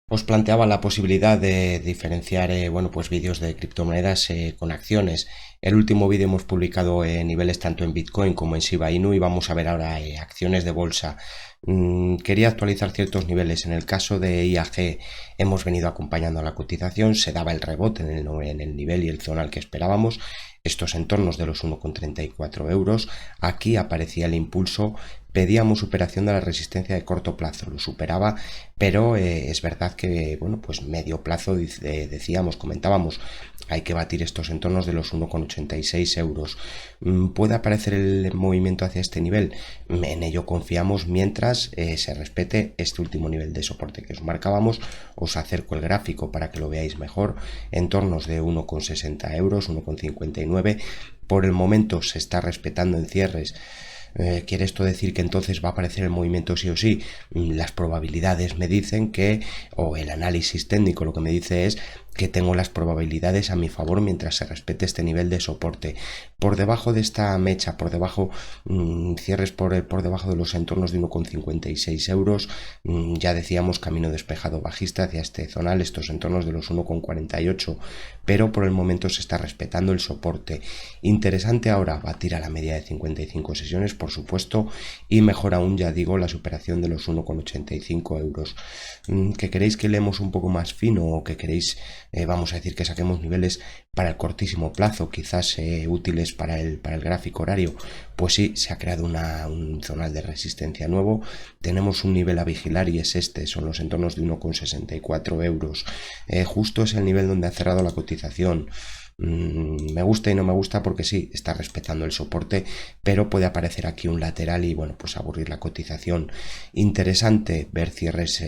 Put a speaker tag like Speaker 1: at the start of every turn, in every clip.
Speaker 1: Os planteaba la posibilidad de diferenciar bueno, pues vídeos de criptomonedas con acciones. El último vídeo hemos publicado niveles tanto en Bitcoin como en Shiba Inu y vamos a ver ahora acciones de bolsa. Quería actualizar ciertos niveles. En el caso de IAG hemos venido acompañando a la cotización, se daba el rebote en el nivel y el zonal que esperábamos, estos entornos de los 1,34 euros. Aquí aparecía el impulso, pedíamos superación de la resistencia de corto plazo, lo superaba, pero es verdad que, bueno, pues medio plazo comentábamos, hay que batir estos entornos de los 1,86 euros. ¿Puede aparecer el movimiento hacia este nivel? En ello confiamos mientras se respete este último nivel de soporte que os marcábamos. Os acerco el gráfico para que lo veáis mejor, entornos de 1,60 euros, 1,59. Por el momento se está respetando en cierres. ¿Quiere esto decir que entonces va a aparecer el movimiento sí o sí? Las probabilidades me dicen que, o el análisis técnico lo que me dice es que tengo las probabilidades a mi favor mientras se respete este nivel de soporte. Por debajo de esta mecha, por debajo, cierres por debajo de los entornos de 1,56 euros, ya decíamos camino despejado bajista hacia este zonal, estos entornos de los 1,48, pero por el momento se está respetando el soporte. Interesante ahora batir a la media de 55 sesiones, por supuesto, y mejor aún, ya digo, la superación de los 1,85 euros. ¿Que queréis que leemos un poco más fino o que queréis, vamos a decir, que saquemos niveles para el cortísimo plazo, quizás útiles para el gráfico horario? Pues sí, se ha creado un zonal de resistencia nuevo, tenemos un nivel a vigilar y es este, son los entornos de 1,64 euros. Justo es el nivel donde ha cerrado la cotización. Me gusta y no me gusta porque sí, está respetando el soporte, pero puede aparecer aquí un lateral y bueno, pues aburrir la cotización. Interesante ver cierres,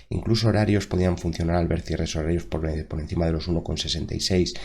Speaker 1: incluso horarios podían funcionar al ver cierres horarios por encima de los 1,66.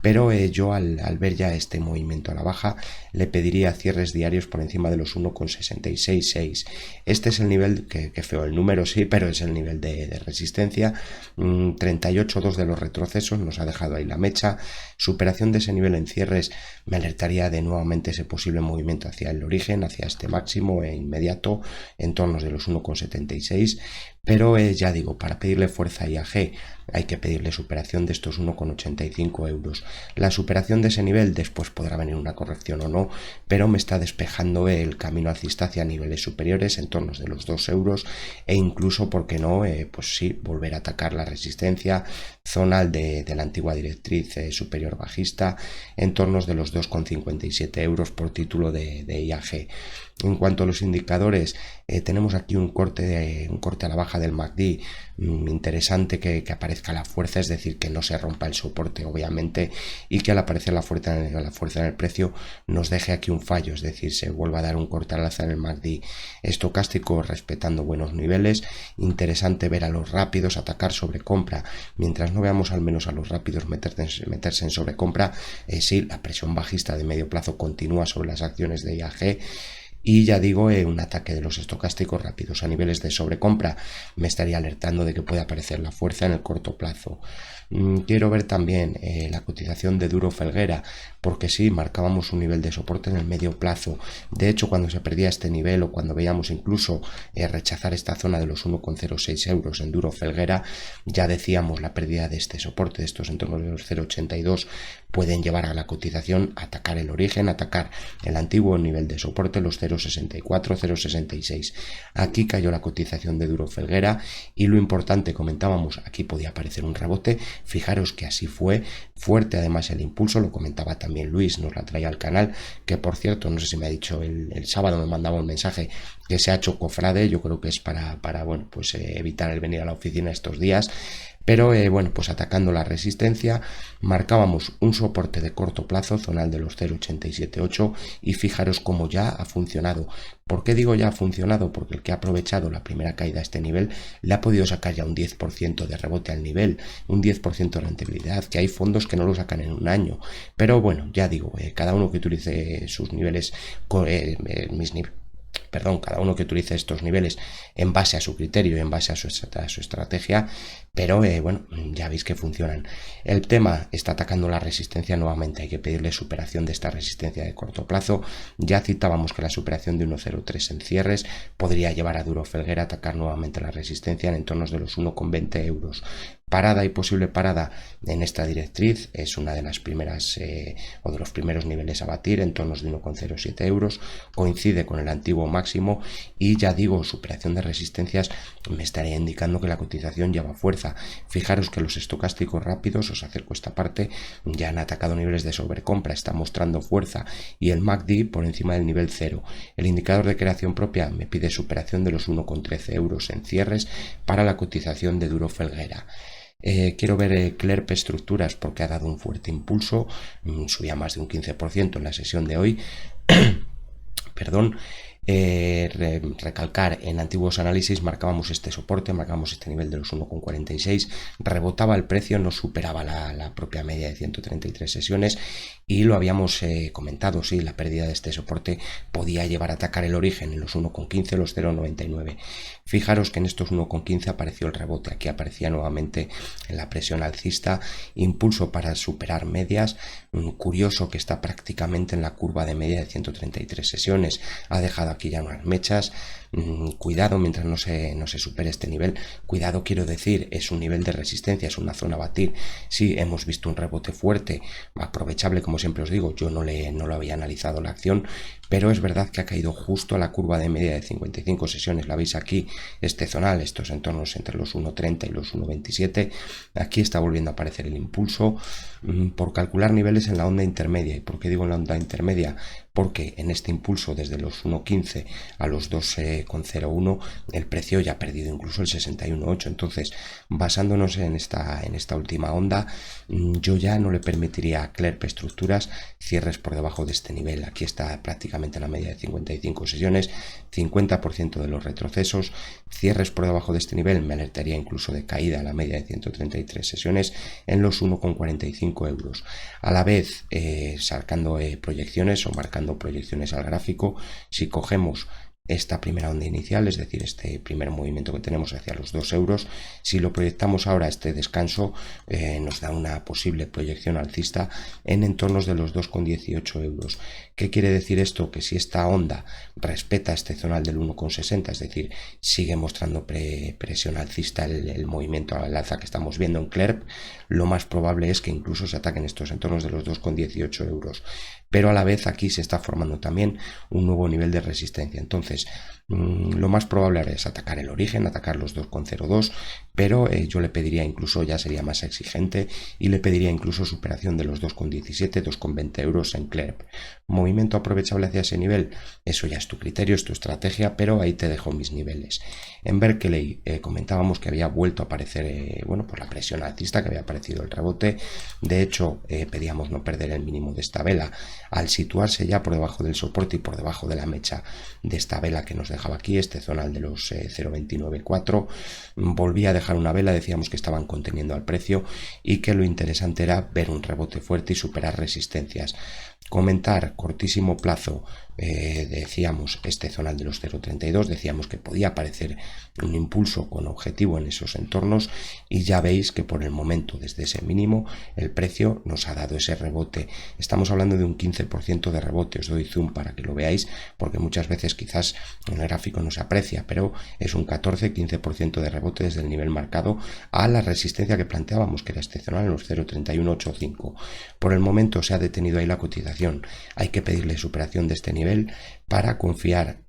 Speaker 1: Pero yo al ver ya este movimiento a la baja le pediría cierres diarios por encima de los 1,666. Este es el nivel, que feo el número sí, pero es el nivel de resistencia. 38,2 de los retrocesos nos ha dejado ahí la mecha. Superación de ese nivel en cierres me alertaría de nuevamente ese posible movimiento hacia el origen, hacia este máximo e inmediato en torno de los 1,76. Pero ya digo, para pedirle fuerza a IAG hay que pedirle superación de estos 1,85 euros. La superación de ese nivel después podrá venir una corrección o no, pero me está despejando el camino alcista hacia niveles superiores en torno de los 2 euros e incluso, ¿por qué no? Pues sí, volver a atacar la resistencia zonal de la antigua directriz superior bajista en torno de los 2,57 euros por título de IAG. En cuanto a los indicadores, tenemos aquí un corte a la baja del MACD. Interesante que aparezca la fuerza, es decir, que no se rompa el soporte obviamente y que al aparecer la fuerza en el precio nos deje aquí un fallo, es decir, se vuelva a dar un corte al alza en el MACD. Estocástico respetando buenos niveles. Interesante ver a los rápidos atacar sobre compra. Mientras no veamos al menos a los rápidos meterse en sobrecompra, sí, la presión bajista de medio plazo continúa sobre las acciones de IAG. Y ya digo, un ataque de los estocásticos rápidos a niveles de sobrecompra me estaría alertando de que puede aparecer la fuerza en el corto plazo. Quiero ver también la cotización de Duro Felguera, porque sí, marcábamos un nivel de soporte en el medio plazo. De hecho, cuando se perdía este nivel o cuando veíamos incluso rechazar esta zona de los 1,06 euros en Duro Felguera, ya decíamos la pérdida de este soporte, de estos entornos de los 0,82, pueden llevar a la cotización a atacar el origen, atacar el antiguo nivel de soporte, los 0,64, 0,66. Aquí cayó la cotización de Duro Felguera y lo importante, comentábamos, aquí podía aparecer un rebote. Fijaros que así fue, fuerte además el impulso, lo comentaba también Luis, nos la traía al canal, que por cierto, no sé si me ha dicho el sábado, me mandaba un mensaje que se ha hecho cofrade, yo creo que es para bueno, pues evitar el venir a la oficina estos días. Pero bueno, pues atacando la resistencia, marcábamos un soporte de corto plazo, zonal de los 0,878 y fijaros cómo ya ha funcionado. ¿Por qué digo ya ha funcionado? Porque el que ha aprovechado la primera caída a este nivel le ha podido sacar ya un 10% de rebote al nivel, un 10% de rentabilidad, que hay fondos que no lo sacan en un año. Pero bueno, ya digo, cada uno que utilice sus niveles, mis niveles perdón, cada uno que utilice estos niveles en base a su criterio y en base a su estrategia, pero bueno, ya veis que funcionan. El tema está atacando la resistencia nuevamente, hay que pedirle superación de esta resistencia de corto plazo. Ya citábamos que la superación de 1.03 en cierres podría llevar a Duro Felguera a atacar nuevamente la resistencia en entornos de los 1,20 euros. Parada y posible parada en esta directriz es una de las primeras o de los primeros niveles a batir, en tornos de 1,07 euros, coincide con el antiguo máximo y ya digo, superación de resistencias me estaría indicando que la cotización lleva fuerza. Fijaros que los estocásticos rápidos, os acerco esta parte, ya han atacado niveles de sobrecompra, está mostrando fuerza y el MACD por encima del nivel 0. El indicador de creación propia me pide superación de los 1,13 euros en cierres para la cotización de Duro Felguera. Quiero ver Clerp Estructuras porque ha dado un fuerte impulso, subía más de un 15% en la sesión de hoy. Perdón. Recalcar, en antiguos análisis marcábamos este soporte, marcábamos este nivel de los 1,46, rebotaba el precio, no superaba la propia media de 133 sesiones y lo habíamos comentado, sí, la pérdida de este soporte podía llevar a atacar el origen en los 1,15, los 0,99. Fijaros que en estos 1,15 apareció el rebote, aquí aparecía nuevamente en la presión alcista, impulso para superar medias, curioso que está prácticamente en la curva de media de 133 sesiones, ha dejado aquí ya unas mechas. Cuidado mientras no se supere este nivel. Cuidado, quiero decir, es un nivel de resistencia, es una zona a batir. Sí, hemos visto un rebote fuerte, aprovechable, como siempre os digo. Yo no lo había analizado la acción, pero es verdad que ha caído justo a la curva de media de 55 sesiones. La veis aquí, este zonal, estos entornos entre los 1,30 y los 1,27. Aquí está volviendo a aparecer el impulso por calcular niveles en la onda intermedia. ¿Y por qué digo en la onda intermedia? Porque en este impulso desde los 1,15 a los 2,01 el precio ya ha perdido incluso el 61,8. Entonces, basándonos en esta última onda, yo ya no le permitiría a Clerp Estructuras cierres por debajo de este nivel. Aquí está prácticamente en la media de 55 sesiones, 50% de los retrocesos. Cierres por debajo de este nivel me alertaría incluso de caída a la media de 133 sesiones en los 1,45 euros. A la vez, sacando proyecciones o marcando proyecciones al gráfico, si cogemos esta primera onda inicial, es decir, este primer movimiento que tenemos hacia los 2 euros, si lo proyectamos ahora a este descanso, nos da una posible proyección alcista en entornos de los 2,18 euros. ¿Qué quiere decir esto? Que si esta onda respeta este zonal del 1,60, es decir, sigue mostrando presión alcista el movimiento al alza que estamos viendo en Clerp, lo más probable es que incluso se ataquen estos entornos de los 2,18 euros. Pero a la vez aquí se está formando también un nuevo nivel de resistencia. Entonces, lo más probable es atacar el origen, atacar los 2,02, pero yo le pediría incluso, ya sería más exigente, y le pediría incluso superación de los 2,17, 2,20 euros en Clerp. Movimiento aprovechable hacia ese nivel, eso ya es tu criterio, es tu estrategia, pero ahí te dejo mis niveles. En Berkeley comentábamos que había vuelto a aparecer, por la presión alcista, que había aparecido el rebote. De hecho, pedíamos no perder el mínimo de esta vela. Al situarse ya por debajo del soporte y por debajo de la mecha de esta vela que nos dejaba aquí, este zonal de los 0,294, volvía a dejar una vela, decíamos que estaban conteniendo al precio y que lo interesante era ver un rebote fuerte y superar resistencias. Comentar, cortísimo plazo, decíamos este zonal de los 0,32, decíamos que podía aparecer un impulso con objetivo en esos entornos y ya veis que por el momento desde ese mínimo el precio nos ha dado ese rebote. Estamos hablando de un 15% de rebote, os doy zoom para que lo veáis porque muchas veces quizás en el gráfico no se aprecia, pero es un 14-15% de rebote desde el nivel marcado a la resistencia que planteábamos, que era este zonal en los 0,3185. Por el momento se ha detenido ahí la cotización, hay que pedirle superación de este nivel para confiar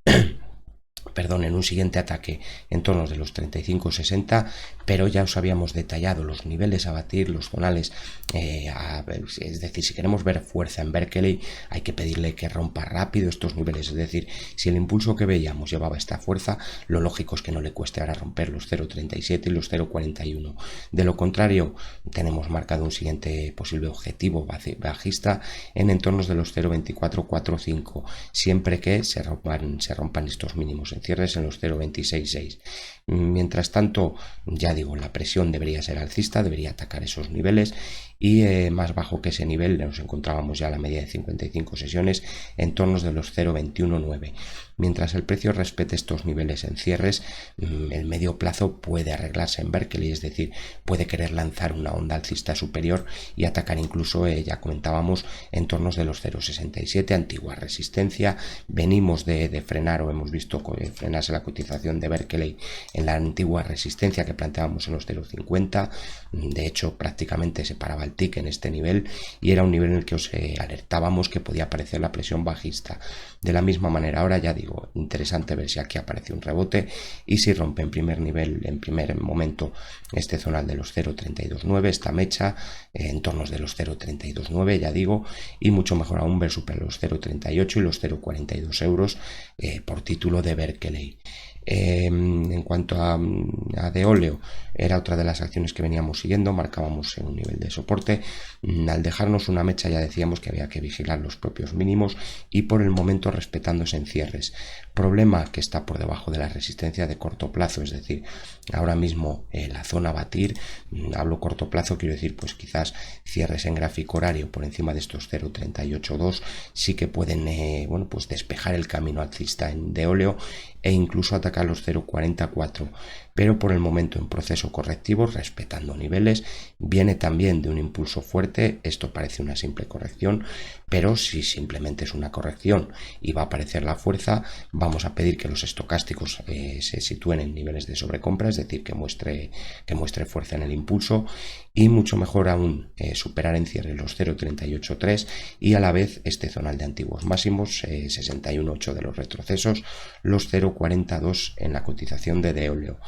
Speaker 1: en un siguiente ataque en torno de los 35-60, pero ya os habíamos detallado los niveles a batir, los zonales, es decir, si queremos ver fuerza en Berkeley hay que pedirle que rompa rápido estos niveles, es decir, si el impulso que veíamos llevaba esta fuerza, lo lógico es que no le cueste ahora romper los 0,37 y los 0,41. De lo contrario, tenemos marcado un siguiente posible objetivo bajista en entornos de los 0,2445, siempre que se rompan estos mínimos en cierres en los 0,266. Mientras tanto, ya digo, la presión debería ser alcista, debería atacar esos niveles y más bajo que ese nivel nos encontrábamos ya a la media de 55 sesiones en torno de los 0,219. Mientras el precio respete estos niveles en cierres, el medio plazo puede arreglarse en Berkeley, es decir, puede querer lanzar una onda alcista superior y atacar incluso, ya comentábamos, en tornos de los 0,67, antigua resistencia. Venimos de frenar, o hemos visto frenarse la cotización de Berkeley en la antigua resistencia que planteábamos en los 0,50. De hecho, prácticamente se paraba el TIC en este nivel y era un nivel en el que os alertábamos que podía aparecer la presión bajista. De la misma manera, ahora ya digo, interesante ver si aquí aparece un rebote y si rompe en primer nivel, en primer momento, este zonal de los 0,329, esta mecha en torno de los 0,329, ya digo, y mucho mejor aún ver superar los 0,38 y los 0,42 euros por título de Berkeley. En cuanto a Deoleo, era otra de las acciones que veníamos siguiendo, marcábamos en un nivel de soporte. Al dejarnos una mecha ya decíamos que había que vigilar los propios mínimos y por el momento respetándose en cierres. Problema que está por debajo de la resistencia de corto plazo, es decir, ahora mismo la zona a batir, hablo corto plazo, quiero decir pues quizás cierres en gráfico horario por encima de estos 0,382 sí que pueden pues despejar el camino alcista en Deoleo e incluso atacar los 0,44, pero por el momento en proceso correctivo, respetando niveles. Viene también de un impulso fuerte, esto parece una simple corrección, pero si simplemente es una corrección y va a aparecer la fuerza, vamos a pedir que los estocásticos se sitúen en niveles de sobrecompra, es decir, que muestre fuerza en el impulso, y mucho mejor aún superar en cierre los 0,383 y a la vez este zonal de antiguos máximos, 61,8 de los retrocesos, los 0,42 en la cotización de Deoleo.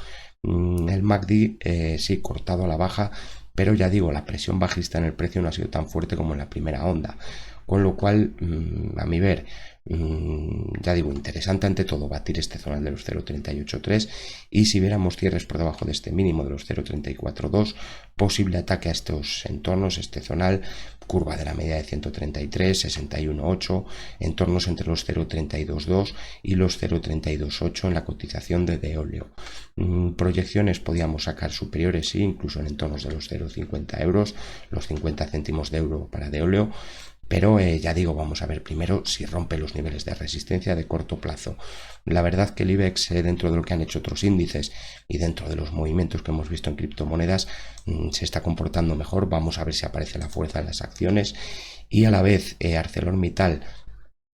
Speaker 1: El MACD sí cortado a la baja, pero ya digo, la presión bajista en el precio no ha sido tan fuerte como en la primera onda, con lo cual a mi ver, ya digo, interesante ante todo batir este zonal de los 0,383 y si viéramos cierres por debajo de este mínimo de los 0,342, posible ataque a estos entornos, este zonal, curva de la media de 133, 61,8, entornos entre los 0,322 y los 0,328 en la cotización de Deoleo. Proyecciones podíamos sacar superiores, sí, incluso en entornos de los 0,50 euros, los 50 céntimos de euro para Deoleo. Pero ya digo, vamos a ver primero si rompe los niveles de resistencia de corto plazo. La verdad que el IBEX, dentro de lo que han hecho otros índices y dentro de los movimientos que hemos visto en criptomonedas, se está comportando mejor. Vamos a ver si aparece la fuerza en las acciones. Y a la vez, ArcelorMittal,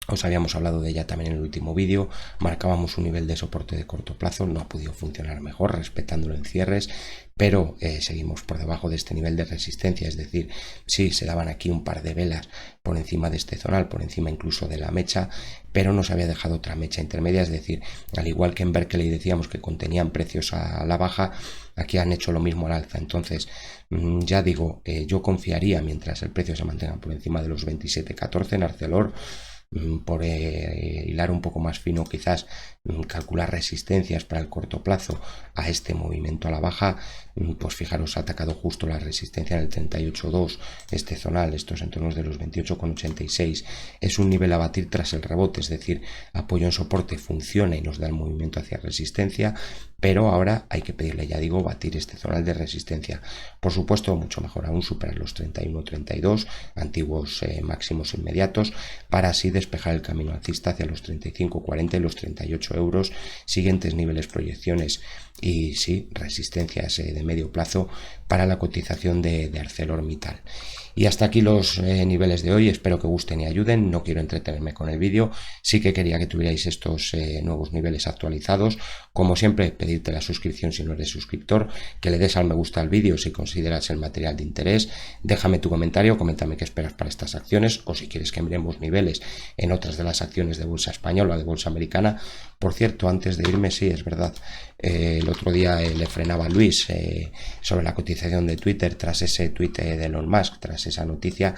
Speaker 1: os habíamos hablado de ella también en el último vídeo, marcábamos un nivel de soporte de corto plazo, no ha podido funcionar mejor respetándolo en cierres, pero seguimos por debajo de este nivel de resistencia, es decir, sí, se daban aquí un par de velas por encima de este zonal, por encima incluso de la mecha, pero nos había dejado otra mecha intermedia, es decir, al igual que en Berkeley decíamos que contenían precios a la baja, aquí han hecho lo mismo al alza. Entonces, ya digo, yo confiaría mientras el precio se mantenga por encima de los 27,14 en Arcelor, por hilar un poco más fino, quizás calcular resistencias para el corto plazo a este movimiento a la baja. Pues fijaros, ha atacado justo la resistencia en el 38,2, este zonal, estos entornos de los 28,86, es un nivel a batir tras el rebote, es decir, apoyo en soporte funciona y nos da el movimiento hacia resistencia, pero ahora hay que pedirle, ya digo, batir este zonal de resistencia. Por supuesto, mucho mejor aún superar los 31,32, antiguos máximos inmediatos, para así despejar el camino alcista hacia los 35,40 y los 38 euros, siguientes niveles, proyecciones y sí, resistencias de medio plazo para la cotización de ArcelorMittal. Y hasta aquí los niveles de hoy, espero que gusten y ayuden, no quiero entretenerme con el vídeo, sí que quería que tuvierais estos nuevos niveles actualizados. Como siempre, pedirte la suscripción si no eres suscriptor, que le des al me gusta al vídeo si consideras el material de interés, déjame tu comentario, coméntame qué esperas para estas acciones o si quieres que miremos niveles en otras de las acciones de bolsa española o de bolsa americana. Por cierto, antes de irme, sí, es verdad, el otro día le frenaba a Luis sobre la cotización de Twitter tras ese tweet de Elon Musk, tras esa noticia,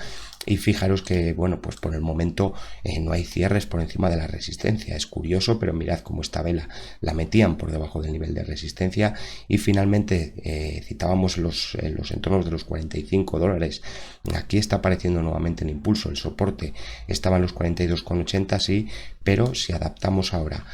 Speaker 1: y fijaros que, bueno, pues por el momento no hay cierres por encima de la resistencia. Es curioso, pero mirad cómo esta vela la metían por debajo del nivel de resistencia y finalmente citábamos los entornos de los $45. Aquí está apareciendo nuevamente el impulso, el soporte estaba en los 42,80, sí, pero si adaptamos ahora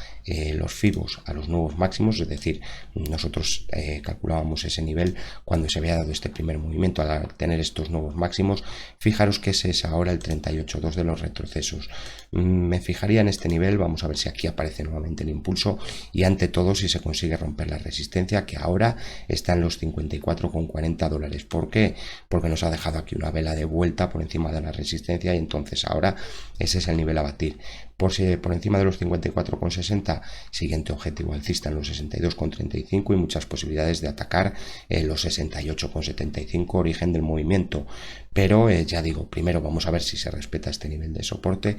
Speaker 1: los FIBOs a los nuevos máximos, es decir, nosotros calculábamos ese nivel cuando se había dado este primer movimiento. Al tener estos nuevos máximos, fijaros que ese es ahora el 38.2 de los retrocesos. Me fijaría en este nivel, vamos a ver si aquí aparece nuevamente el impulso y ante todo si se consigue romper la resistencia, que ahora está en los 54,40 dólares. ¿Por qué? Porque nos ha dejado aquí una vela de vuelta por encima de la resistencia y entonces ahora ese es el nivel a batir. Por encima de los 54,60, siguiente objetivo alcista en los 62,35 y muchas posibilidades de atacar los 68,75, origen del movimiento. Pero ya digo, primero vamos a ver si se respeta este nivel de soporte.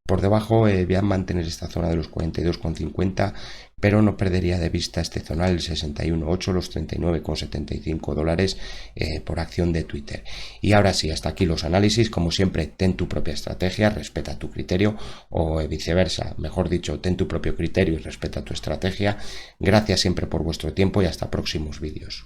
Speaker 1: Por debajo voy a mantener esta zona de los 42,50, pero no perdería de vista este zonal, el 61,8, los 39,75 dólares por acción de Twitter. Y ahora sí, hasta aquí los análisis. Como siempre, ten tu propia estrategia, respeta tu criterio, o viceversa, mejor dicho, ten tu propio criterio y respeta tu estrategia. Gracias siempre por vuestro tiempo y hasta próximos vídeos.